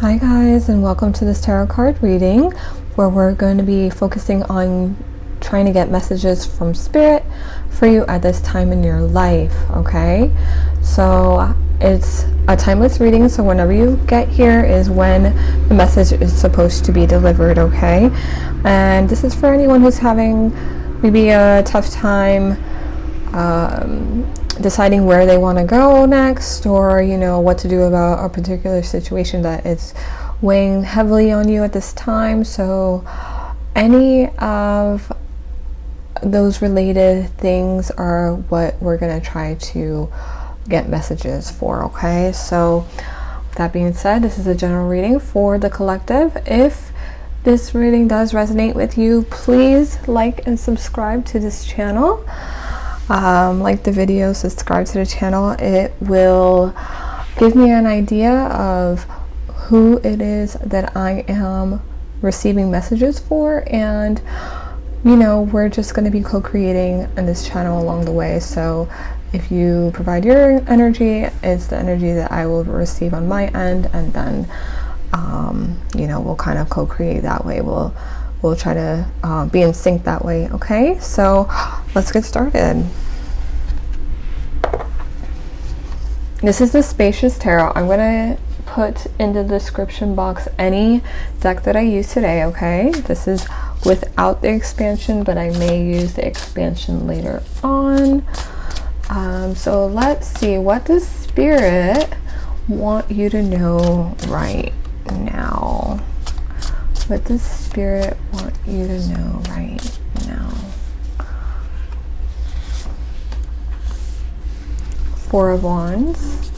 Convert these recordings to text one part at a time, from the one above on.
Hi guys, and welcome to this tarot card reading where we're going to be focusing on trying to get messages from spirit for you at this time in your life. Okay, so it's a timeless reading, so whenever you get here is when the message is supposed to be delivered. Okay, and this is for anyone who's having maybe a tough time deciding where they want to go next, or what to do about a particular situation that is weighing heavily on you at this time. So any of those related things are what we're going to try to get messages for. Okay, so with that being said, this is a general reading for the collective. If this reading does resonate with you, please like and subscribe to this channel. Like the video, subscribe to the channel. It will give me an idea of who it is that I am receiving messages for, and we're just going to be co-creating in this channel along the way. So if you provide your energy, it's the energy that I will receive on my end, and then we'll kind of co-create that way. We'll try to be in sync that way. Okay, so let's get started. This is the Spacious Tarot. I'm going to put in the description box any deck that I use today. Okay, this is without the expansion, but I may use the expansion later on. So let's see, what does Spirit want you to know right now? What does Spirit want you to know right now? Four of Wands.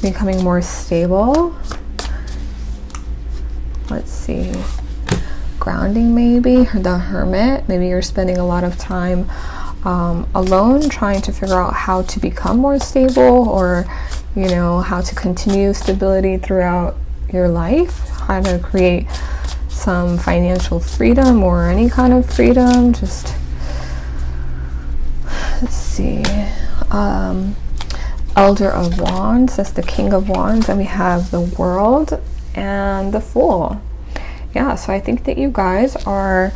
Becoming more stable. Let's see. Grounding, maybe. The Hermit. Maybe you're spending a lot of time alone, trying to figure out how to become more stable, or how to continue stability throughout your life, how to create some financial freedom or any kind of freedom. Just let's see. Elder of Wands, that's the King of Wands, and we have the World and the Fool. Yeah, so I think that you guys are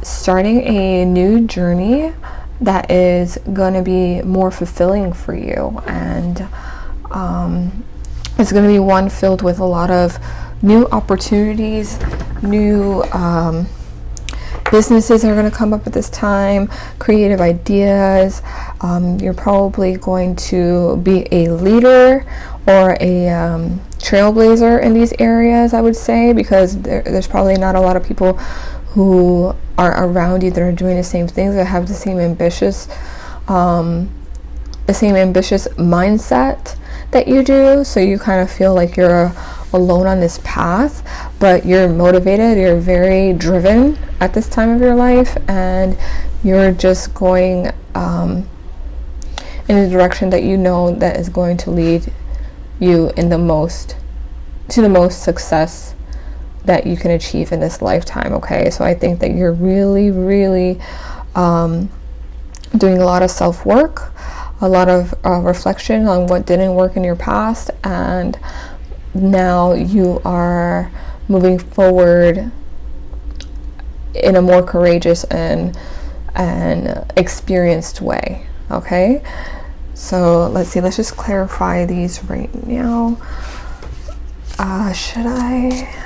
starting a new journey that is going to be more fulfilling for you, and it's going to be one filled with a lot of new opportunities, new businesses are going to come up at this time, creative ideas. You're probably going to be a leader or a trailblazer in these areas, I would say, because there's probably not a lot of people who are around you that are doing the same things, that have the same ambitious mindset that you do. So you kind of feel like you're alone on this path, but you're motivated, you're very driven at this time of your life, and you're just going in a direction that that is going to lead you in the most success that you can achieve in this lifetime. Okay, so I think that you're really doing a lot of self-work, a lot of reflection on what didn't work in your past, and now you are moving forward in a more courageous and experienced way. Okay, so let's see, let's just clarify these right now. I'm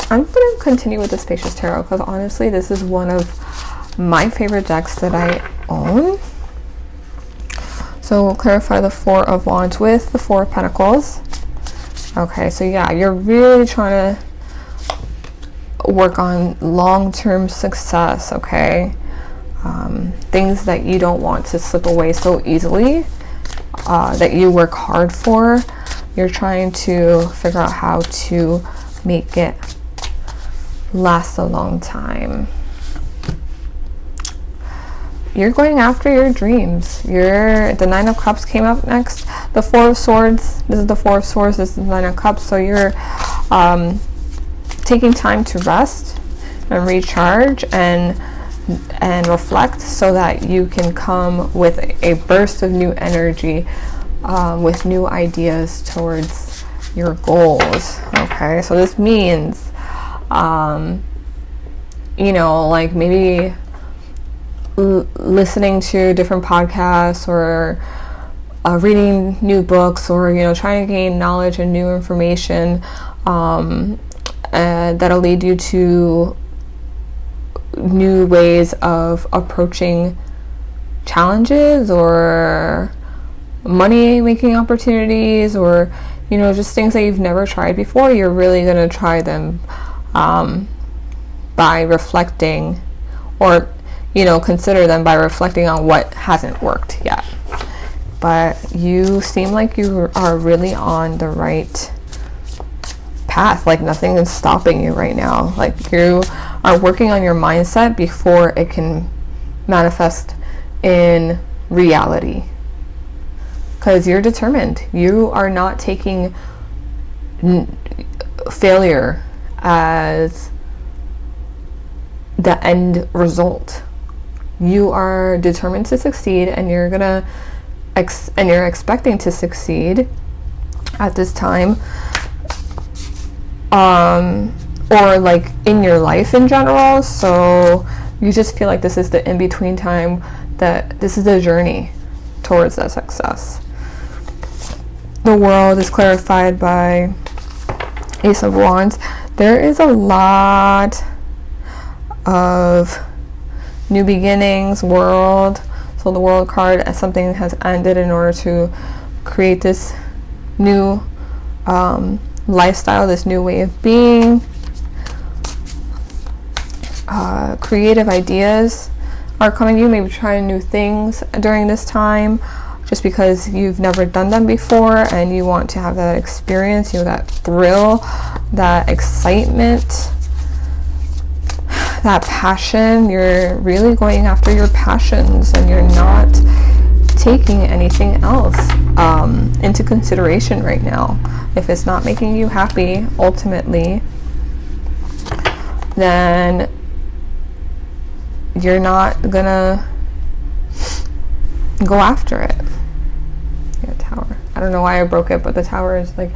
gonna continue with the Spacious Tarot, because honestly this is one of my favorite decks that I own. So we'll clarify the Four of Wands with the Four of Pentacles. Okay, so yeah, you're really trying to work on long-term success. Okay, things that you don't want to slip away so easily, that you work hard for. You're trying to figure out how to make it last a long time. You're going after your dreams. The Nine of Cups came up next. The Four of Swords. This is the Four of Swords. This is the Nine of Cups. So you're taking time to rest and recharge and reflect, so that you can come with a burst of new energy, with new ideas towards your goals. Okay, so this means, you know, like maybe listening to different podcasts, or reading new books, or, you know, trying to gain knowledge and new information that'll lead you to new ways of approaching challenges, or money making opportunities, or, you know, just things that you've never tried before. You're really going to try them by reflecting, or, you know, consider them by reflecting on what hasn't worked yet. But you seem like you are really on the right path. Like nothing is stopping you right now. Like you are working on your mindset before it can manifest in reality, because you're determined. You are not taking failure as the end result. You are determined to succeed, and you're gonna and you're expecting to succeed at this time, or like in your life in general. So you just feel like this is the in-between time, that this is the journey towards that success. The world is clarified by Ace of Wands. There is a lot of new beginnings, world. So the world card, as something has ended in order to create this new lifestyle, this new way of being. Creative ideas are coming to you. Maybe trying new things during this time, just because you've never done them before and you want to have that experience, you know, that thrill, that excitement, that passion. You're really going after your passions, and you're not taking anything else into consideration right now. If it's not making you happy ultimately, then you're not gonna go after it. Yeah, Tower. I don't know why I broke it, but the Tower is like,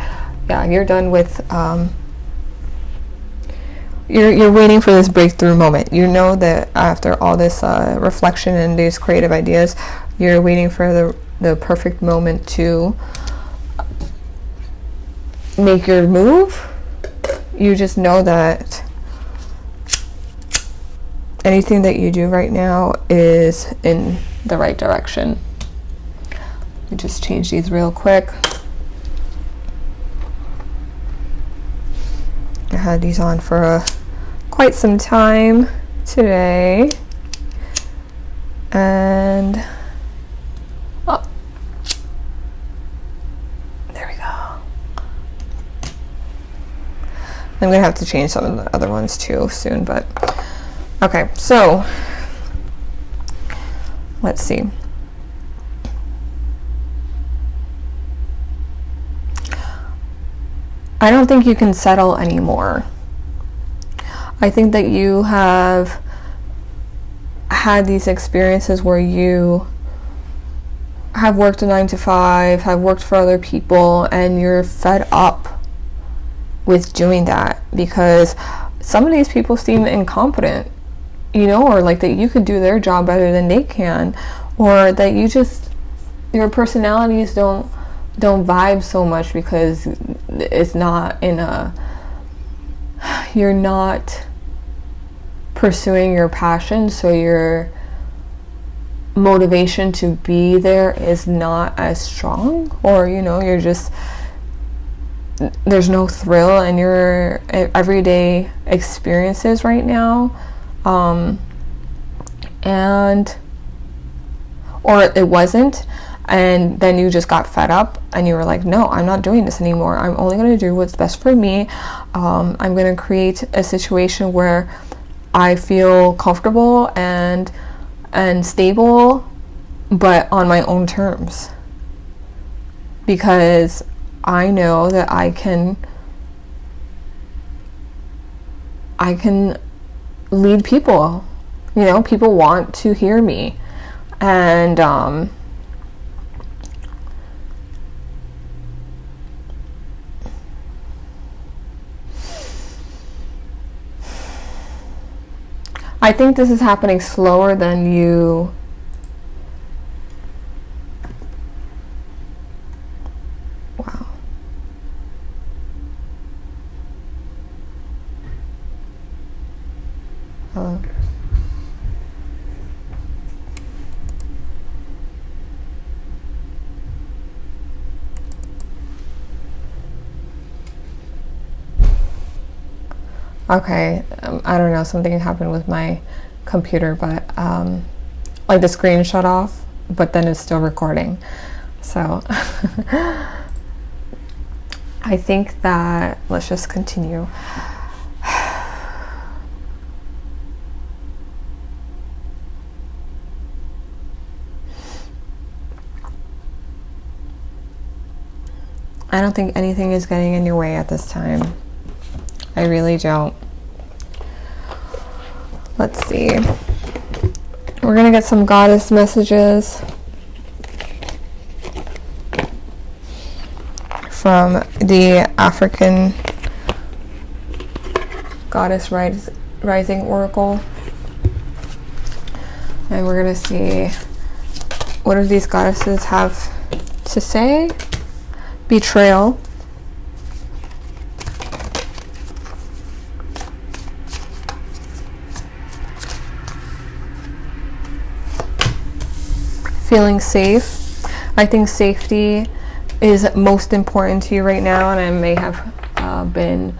yeah, you're done with you're waiting for this breakthrough moment. You know that after all this reflection and these creative ideas, you're waiting for the perfect moment to make your move. You just know that anything that you do right now is in the right direction. Let me just change these real quick. I had these on for quite some time today, and there we go. I'm gonna have to change some of the other ones too soon, but okay, so let's see. I don't think you can settle anymore. I think that you have had these experiences where you have worked a 9 to 5, have worked for other people, and you're fed up with doing that because some of these people seem incompetent, you know, or like that you could do their job better than they can, or that you just, your personalities don't vibe so much because it's not in a, you're not pursuing your passion, so your motivation to be there is not as strong, or, you know, you're just, there's no thrill in your everyday experiences right now, and or it wasn't, and then you just got fed up and you were like, no, I'm not doing this anymore. I'm only going to do what's best for me. I'm going to create a situation where I feel comfortable and stable, but on my own terms, because I know that I can lead people. You know, people want to hear me, and I think this is happening slower than you. Wow. Hello. Okay, I don't know, something happened with my computer, but like the screen shut off, but then it's still recording. So I think that let's just continue. I don't think anything is getting in your way at this time. I really don't. Let's see. We're gonna get some goddess messages from the African Goddess Rising Oracle. And we're gonna see what do these goddesses have to say. Betrayal. Feeling safe. I think safety is most important to you right now, and it may have been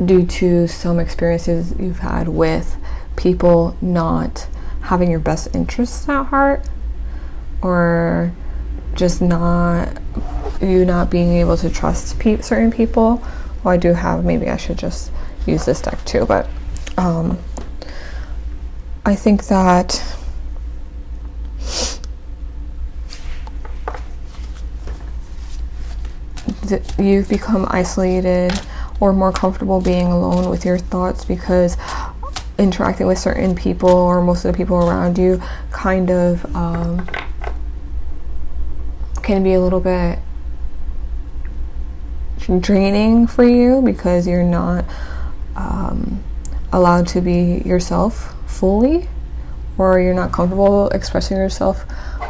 due to some experiences you've had with people not having your best interests at heart, or just not being able to trust certain people. Well, I do have, maybe I should just use this deck too, but I think that you've become isolated or more comfortable being alone with your thoughts, because interacting with certain people, or most of the people around you, kind of can be a little bit draining for you, because you're not allowed to be yourself fully, or you're not comfortable expressing yourself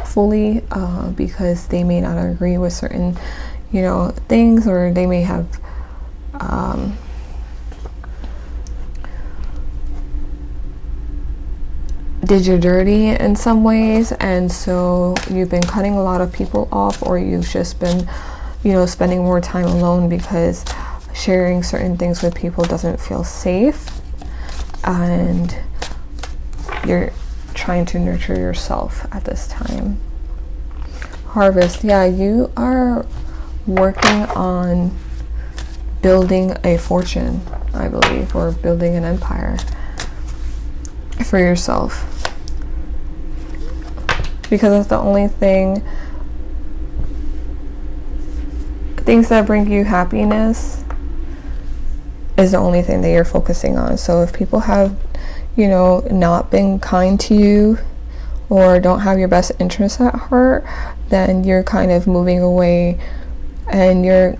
fully, because they may not agree with certain things, or they may have did you dirty in some ways, and so you've been cutting a lot of people off, or you've just been spending more time alone because sharing certain things with people doesn't feel safe, and you're trying to nurture yourself at this time. Harvest. Yeah, you are working on building a fortune, I believe, or building an empire for yourself, because that's the only things that bring you happiness is the only thing that you're focusing on. So if people have not been kind to you, or don't have your best interests at heart, then you're kind of moving away, and you're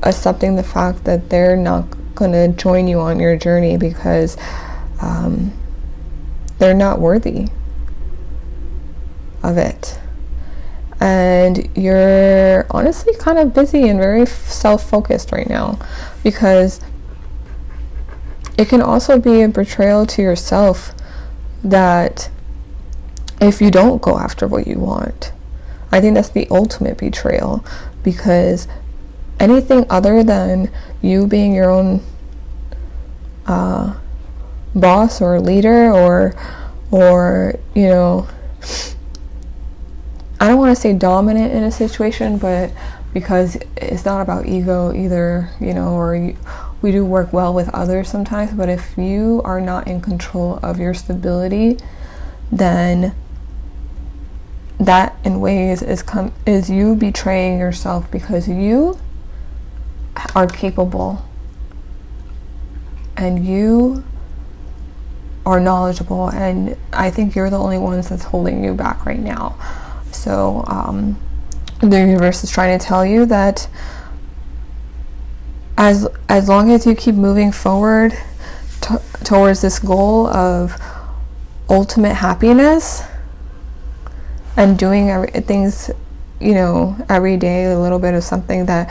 accepting the fact that they're not going to join you on your journey, because they're not worthy of it. And you're honestly kind of busy and very self-focused right now, because it can also be a betrayal to yourself that if you don't go after what you want. I think that's the ultimate betrayal, because anything other than you being your own boss or leader, or I don't want to say dominant in a situation, but because it's not about ego either, we do work well with others sometimes, but if you are not in control of your stability, then that in ways is you betraying yourself, because you are capable and you are knowledgeable, and I think you're the only ones that's holding you back right now. So the universe is trying to tell you that as long as you keep moving forward towards this goal of ultimate happiness and doing things, you know, every day, a little bit of something that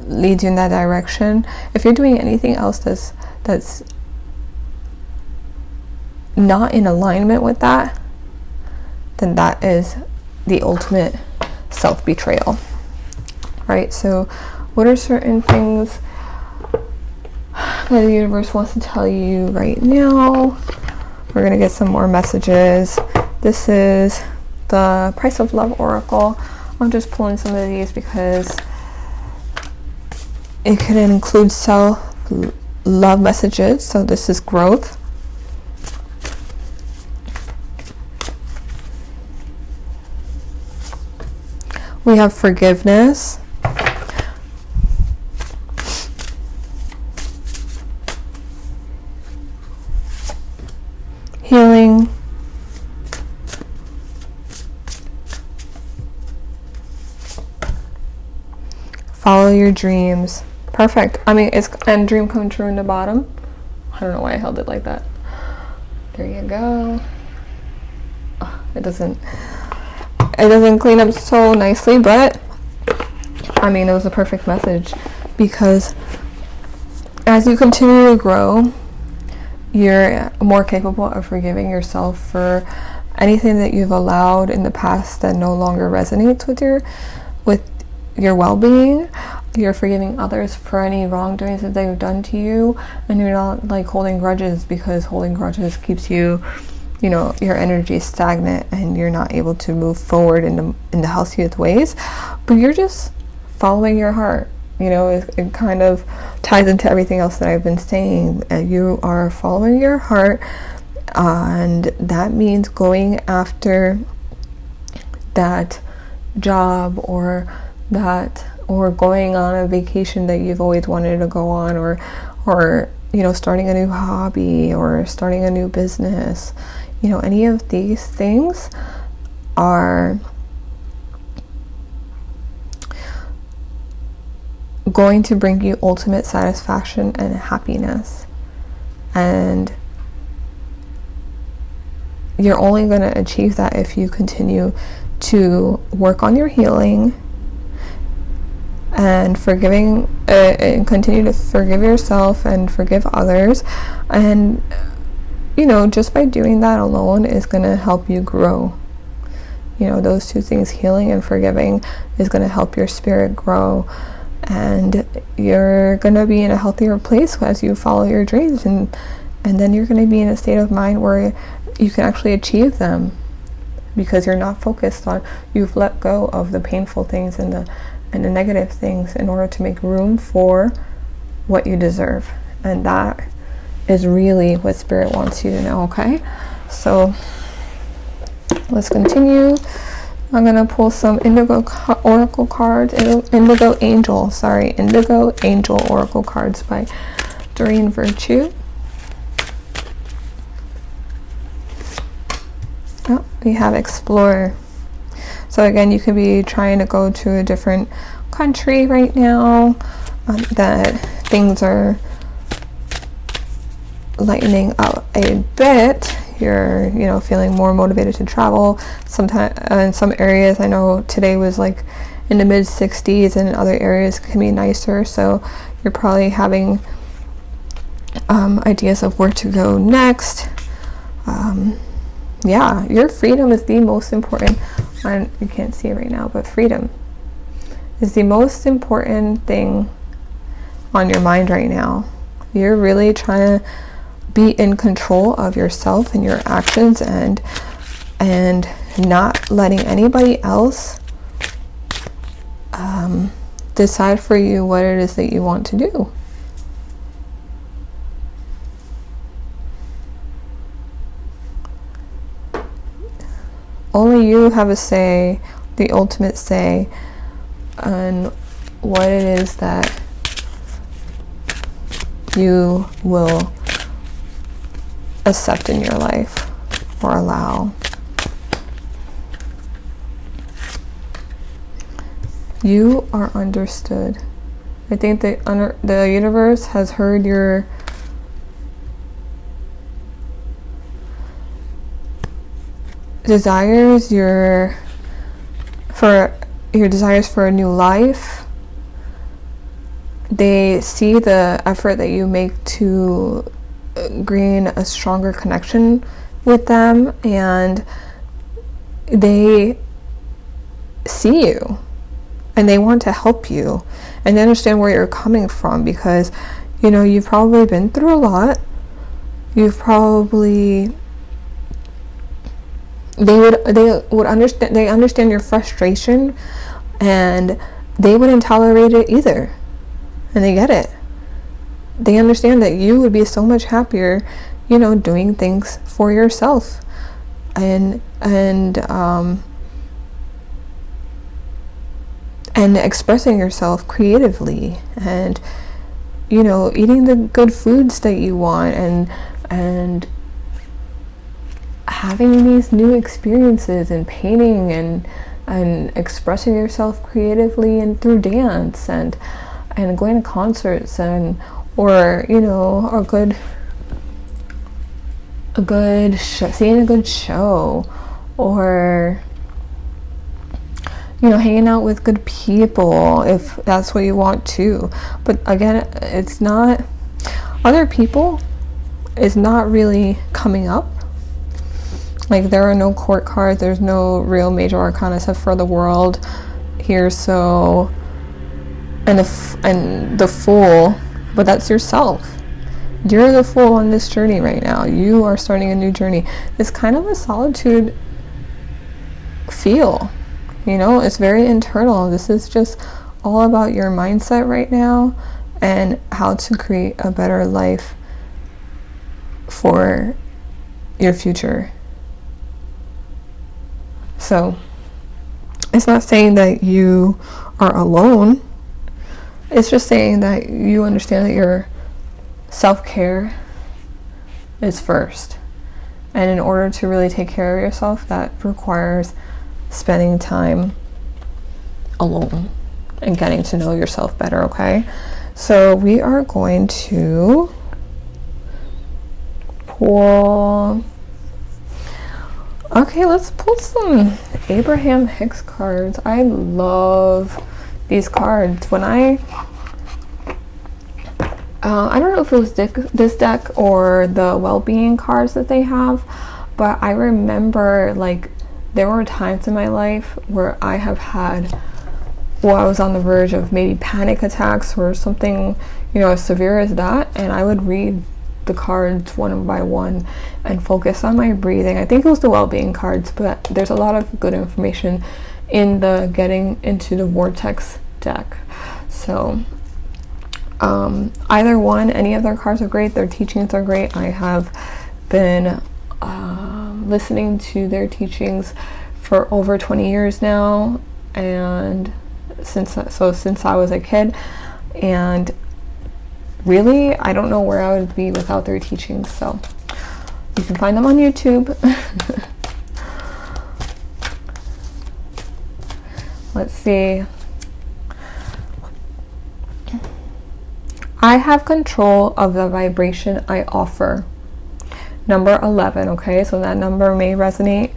leads you in that direction. If you're doing anything else that's not in alignment with that, then that is the ultimate self-betrayal, right? So what are certain things that the universe wants to tell you right now? We're going to get some more messages. This is the Price of Love Oracle. I'm just pulling some of these because it can include self-love messages. So this is growth. We have forgiveness. Healing. Follow your dreams. Perfect. I mean, it's and dream come true in the bottom. I don't know why I held it like that. There you go. Oh, it doesn't clean up so nicely, but I mean, it was a perfect message, because as you continue to grow, you're more capable of forgiving yourself for anything that you've allowed in the past that no longer resonates with your well-being. You're forgiving others for any wrongdoings that they've done to you, and you're not like holding grudges, because holding grudges keeps you, you know, your energy is stagnant and you're not able to move forward in the healthiest ways. But you're just following your heart. You know, it kind of ties into everything else that I've been saying. You are following your heart, and that means going after that job or going on a vacation that you've always wanted to go on, or you know, starting a new hobby or starting a new business. You know, any of these things are going to bring you ultimate satisfaction and happiness, and you're only going to achieve that if you continue to work on your healing and forgiving, and continue to forgive yourself and forgive others. And you know, just by doing that alone is going to help you grow. You know, those two things, healing and forgiving, is going to help your spirit grow, and you're going to be in a healthier place as you follow your dreams, and then you're going to be in a state of mind where you can actually achieve them, because you're not focused on, you've let go of the painful things and the negative things in order to make room for what you deserve. And that is really what Spirit wants you to know. Okay, so let's continue. I'm gonna pull some Indigo Oracle cards. Indigo Angel Oracle cards by Doreen Virtue. Oh, we have Explorer. So again, you could be trying to go to a different country right now, that things are lightening up a bit. You're, you know, feeling more motivated to travel. Sometimes in some areas, I know today was like in the mid 60s, and in other areas it can be nicer. So you're probably having ideas of where to go next. Yeah, your freedom is the most important. You can't see it right now, but freedom is the most important thing on your mind right now. You're really trying to be in control of yourself and your actions, and not letting anybody else decide for you what it is that you want to do. Only you have a say, the ultimate say, on what it is that you will accept in your life or allow. You are understood. I think the universe has heard your desires, your desires for a new life. They see the effort that you make to gain a stronger connection with them, and they see you and they want to help you, and they understand where you're coming from, because you've probably been through a lot. You've probably they would understand. They understand your frustration, and they wouldn't tolerate it either, and they get it. They understand that you would be so much happier doing things for yourself, and expressing yourself creatively, and eating the good foods that you want, and having these new experiences, and painting, and expressing yourself creatively, and through dance, and going to concerts, or seeing a good show, or hanging out with good people, if that's what you want to. But again, it's not, other people is not really coming up. Like, there are no court cards, there's no real major arcana except for the world here, so, and the Fool, but that's yourself. You're the Fool on this journey right now. You are starting a new journey. It's kind of a solitude feel. It's very internal. This is just all about your mindset right now, and how to create a better life for your future. So, it's not saying that you are alone. It's just saying that you understand that your self-care is first. And in order to really take care of yourself, that requires spending time alone and getting to know yourself better, okay? So we are going to pull... Okay, let's pull some Abraham Hicks cards. I love these cards. When I don't know if it was this deck or the well-being cards that they have, but I remember, like, there were times in my life where I have had, I was on the verge of maybe panic attacks or something, as severe as that, and I would read the cards one by one and focus on my breathing. I think it was the well-being cards, but there's a lot of good information in the Getting into the Vortex deck. So either one, any of their cards are great. Their teachings are great. I have been listening to their teachings for over 20 years now, and since I was a kid, and really I don't know where I would be without their teachings. So you can find them on YouTube. Let's see. I have control of the vibration I offer. Number 11, okay? So that number may resonate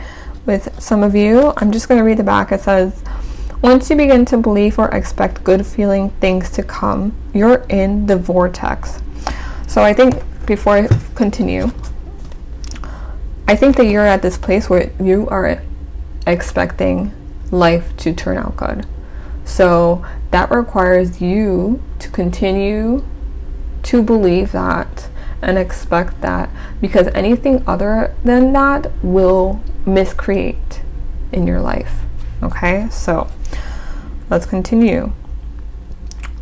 with some of you. I'm just going to read the back. It says, once you begin to believe or expect good feeling things to come, you're in the vortex. So I think, before I continue, I think that you're at this place where you are expecting life to turn out good. So that requires you to continue to believe that and expect that, because anything other than that will miscreate in your life. Okay, so let's continue.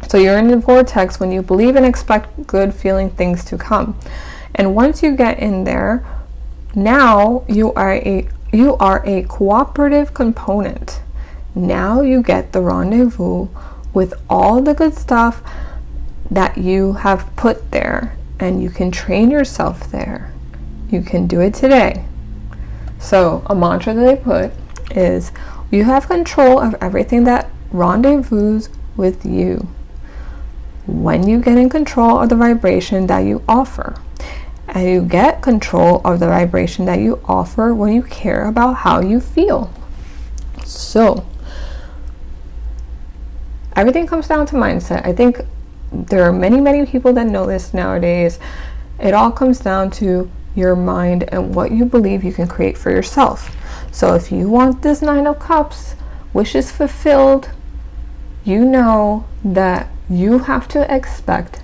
So you're in the vortex when you believe and expect good feeling things to come. And once you get in there, now you are a cooperative component. Now you get the rendezvous with all the good stuff that you have put there, and you can train yourself there. You can do it today. So a mantra that they put is, you have control of everything that rendezvous with you when you get in control of the vibration that you offer. and you get control of the vibration that you offer when you care about how you feel. So everything comes down to mindset. I think there are many people that know this nowadays. It all comes down to your mind and what you believe you can create for yourself. So if you want this 9 of Cups, wishes fulfilled, you know that you have to expect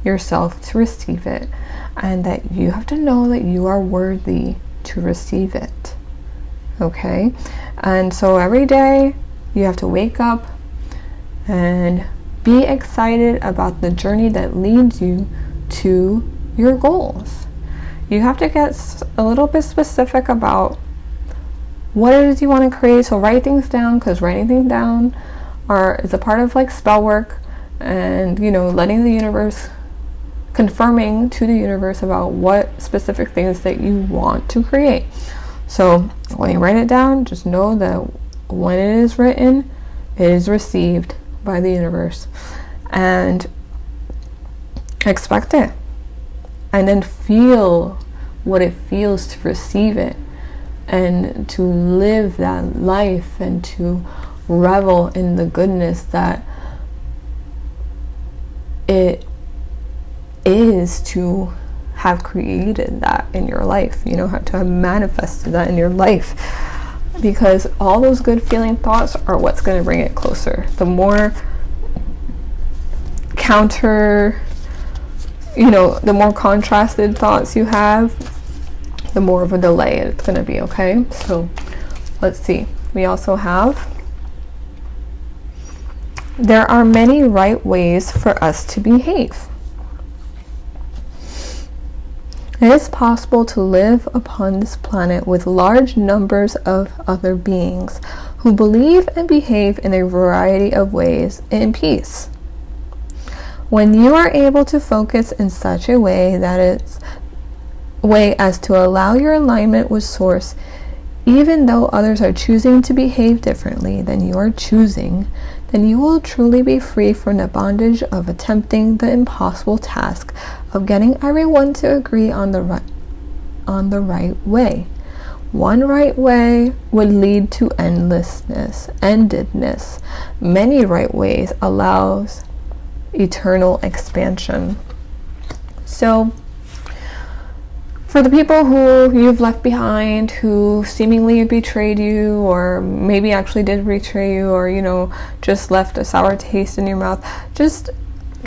yourself to receive it, and that you have to know that you are worthy to receive it. Okay? And so every day you have to wake up and be excited about the journey that leads you to your goals. You have to get a little bit specific about what it is you want to create. So write things down, because writing things down is a part of like spell work, and letting the universe, confirming to the universe about what specific things that you want to create. So when you write it down, just know that when it is written, it is received by the universe, and expect it, and then feel what it feels to receive it, and to live that life, and to revel in the goodness that it is to have created that in your life, to have manifested that in your life, because all those good feeling thoughts are what's going to bring it closer. The more the more contrasted thoughts you have, the more of a delay it's going to be. Okay, so let's see. We also have, there are many right ways for us to behave. It is possible to live upon this planet with large numbers of other beings who believe and behave in a variety of ways in peace. When you are able to focus in such a way as to allow your alignment with Source, even though others are choosing to behave differently than you are choosing, then you will truly be free from the bondage of attempting the impossible task of getting everyone to agree on the right way. One right way would lead to endedness. Many right ways allows eternal expansion. So for the people who you've left behind, who seemingly betrayed you, or maybe actually did betray you, or just left a sour taste in your mouth, just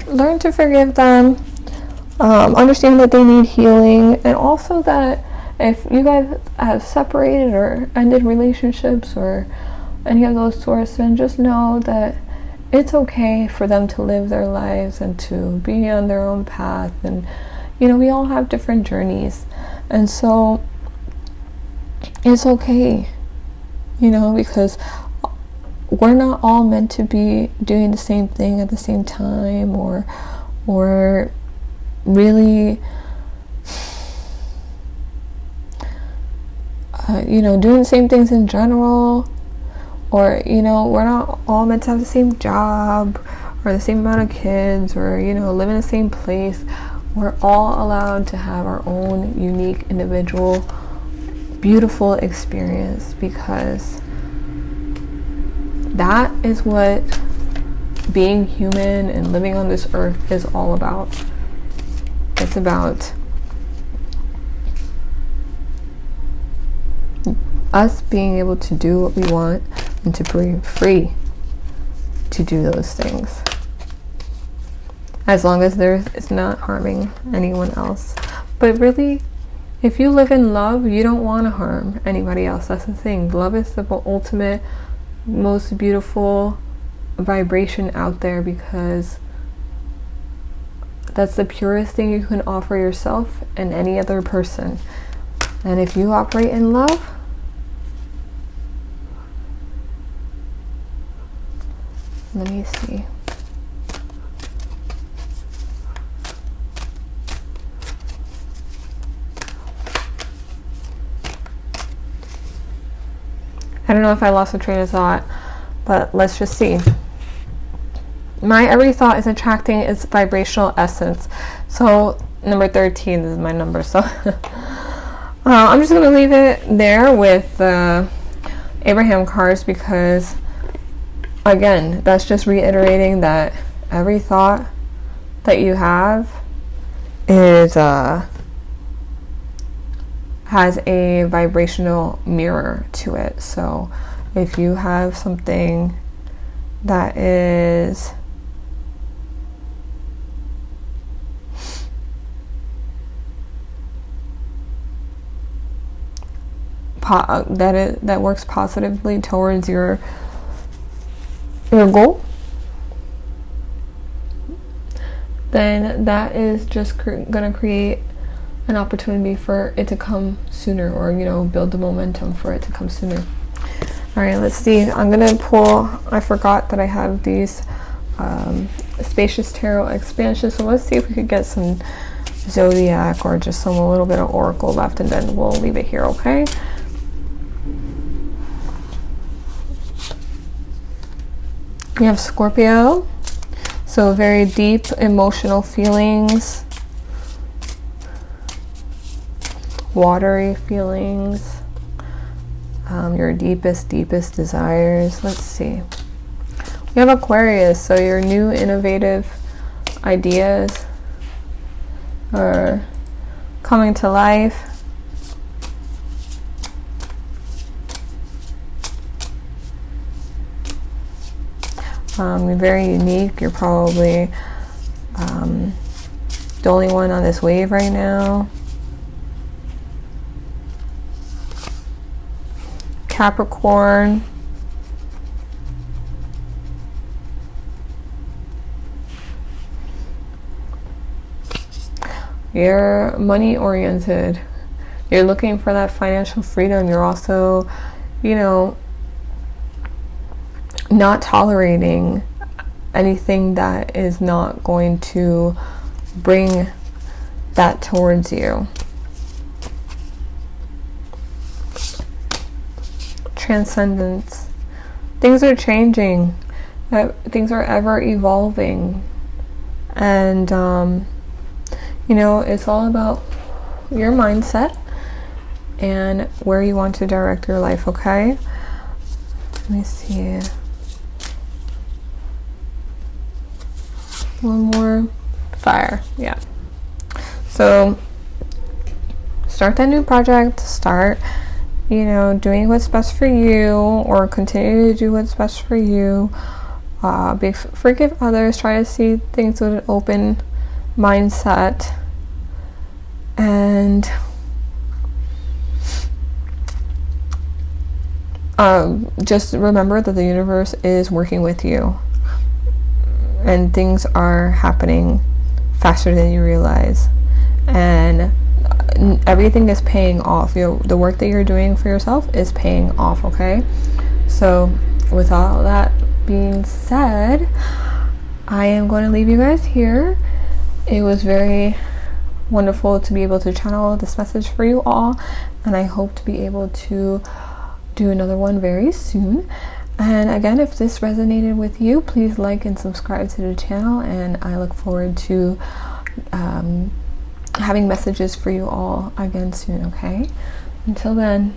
learn to forgive them. Understand that they need healing, and also that if you guys have separated or ended relationships or any of those sorts, then just know that it's okay for them to live their lives and to be on their own path. And we all have different journeys, and so it's okay, because we're not all meant to be doing the same thing at the same time, or really doing the same things in general, or we're not all meant to have the same job or the same amount of kids, or live in the same place. We're all allowed to have our own unique, individual, beautiful experience, because that is what being human and living on this earth is all about. It's about us being able to do what we want and to be free to do those things, as long as it's not harming anyone else. But really, if you live in love, you don't want to harm anybody else. That's the thing. Love is the ultimate, most beautiful vibration out there, because that's the purest thing you can offer yourself and any other person. And if you operate in love, let me see. I don't know if I lost a train of thought, but let's just see. My every thought is attracting its vibrational essence. So number 13 is my number, so I'm just going to leave it there with Abraham cards, because again, that's just reiterating that every thought that you have is has a vibrational mirror to it. So if you have something that is that works positively towards your goal, then that is just gonna create an opportunity for it to come sooner, or build the momentum for it to come sooner. All right, let's see. I'm gonna pull, I forgot that I have these Spacious Tarot expansions, so let's see if we could get some Zodiac or just a little bit of Oracle left, and then we'll leave it here, okay? We have Scorpio, so very deep emotional feelings, watery feelings, your deepest desires. Let's see. We have Aquarius, so your new innovative ideas are coming to life. You're very unique. You're probably the only one on this wave right now. Capricorn. You're money oriented. You're looking for that financial freedom. You're also, not tolerating anything that is not going to bring that towards you. Transcendence. Things are changing. Things are ever evolving. And, it's all about your mindset and where you want to direct your life, okay? Let me see. One more. Fire. Yeah. So start that new project. Start, doing what's best for you, or continue to do what's best for you. Forgive others. Try to see things with an open mindset. And just remember that the universe is working with you. And things are happening faster than you realize, and everything is paying off. The work that you're doing for yourself is paying off, okay? So with all that being said, I am going to leave you guys here. It was very wonderful to be able to channel this message for you all, and I hope to be able to do another one very soon. And again, if this resonated with you, please like and subscribe to the channel, and I look forward to having messages for you all again soon, okay? Until then.